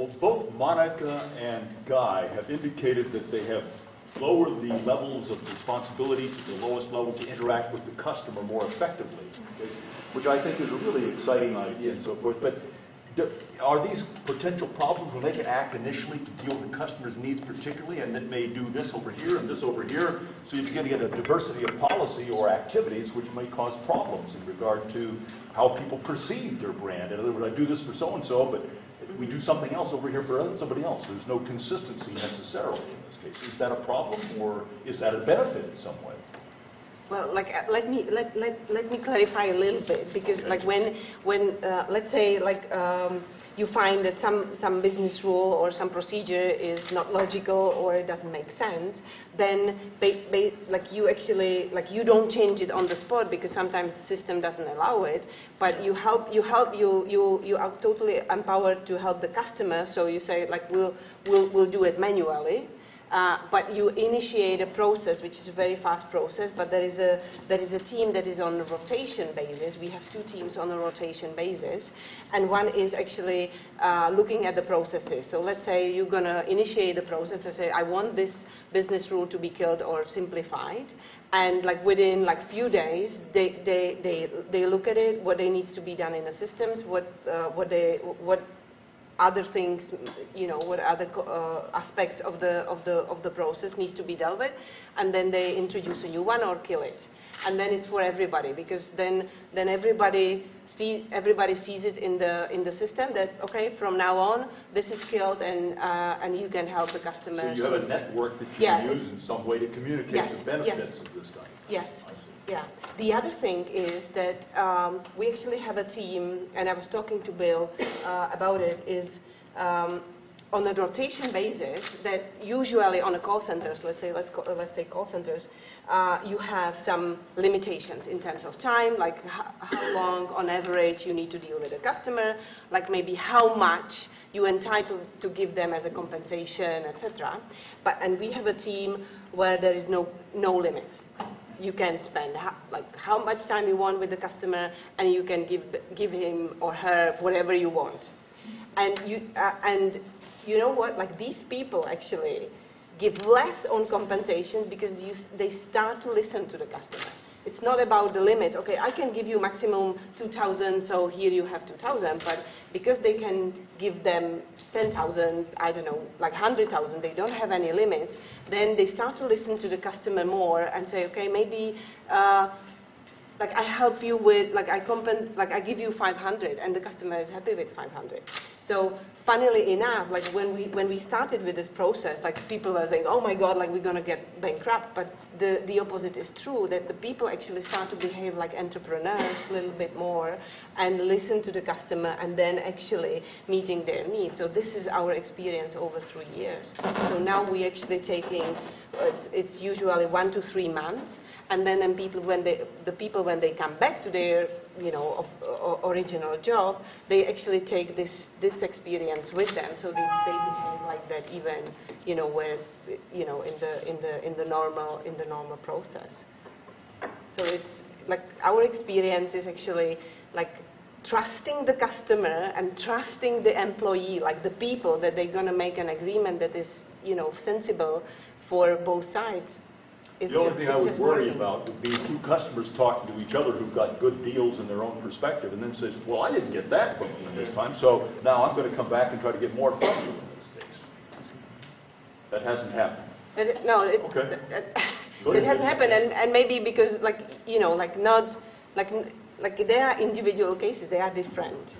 Well, both Monica and Guy have indicated that they have lowered the levels of responsibility to the lowest level to interact with the customer more effectively, which I think is a really exciting idea and so forth. But are these potential problems when they can act initially to deal with the customer's needs particularly, and that may do this over here and this over here, so you're going to get a diversity of policy or activities which may cause problems in regard to how people perceive their brand. In other words, I do this for so-and-so, but we do something else over here for somebody else. There's no consistency necessarily in this case. Is that a problem, or is that a benefit in some way? Well, like let me clarify a little bit, because like when let's say like you find that some business rule or some procedure is not logical or it doesn't make sense, then like you actually like you don't change it on the spot because sometimes the system doesn't allow it, but you are totally empowered to help the customer. So you say like we'll do it manually. But you initiate a process, which is a very fast process, but there is a team that is on a rotation basis. We have 2 teams on a rotation basis, and one is actually looking at the processes. So let's say you're going to initiate the process and say, I want this business rule to be killed or simplified, and like within like few days, they look at it, what needs to be done in the systems, what other things, you know, what other aspects of the process needs to be dealt with, and then they introduce a new one or kill it, and then it's for everybody, because then everybody sees it in the system that okay, from now on this is killed, and you can help the customer. So you have a network that you can use in some way to communicate the benefits of this stuff. Yes. Yeah. The other thing is that we actually have a team, and I was talking to Bill about it, is on a rotation basis that usually on a call centers, let's say call centers, you have some limitations in terms of time, like how long on average you need to deal with a customer, like maybe how much you're entitled to give them as a compensation, etc. And we have a team where there is no limits. You can spend like how much time you want with the customer, and you can give him or her whatever you want. And you know what? Like these people actually give less on compensation because they start to listen to the customer. It's not about the limit. Okay, I can give you maximum 2,000, so here you have 2,000. But because they can give them 10,000, I don't know, like 100,000, they don't have any limits. Then they start to listen to the customer more and say, okay, maybe like I help you with, like I give you 500, and the customer is happy with 500. So funnily enough, like when we started with this process, like people are saying, oh my God, like we're going to get bankrupt. But the opposite is true, that the people actually start to behave like entrepreneurs a little bit more and listen to the customer and then actually meeting their needs. So this is our experience over 3 years. So now we actually taking, it's usually 1 to 3 months. And then when they come back to their, you know, original job, they actually take this experience with them, so they behave like that even, you know, where, you know, in the normal process. So it's like our experience is actually like trusting the customer and trusting the employee, like the people, that they're going to make an agreement that is, you know, sensible for both sides. The only thing I would worry about would be 2 customers talking to each other who've got good deals in their own perspective, and then says, well, I didn't get that from you this time, so now I'm going to come back and try to get more from you in this case. That hasn't happened. It has happened, and maybe because, like, you know, like not, like there are individual cases, they are different.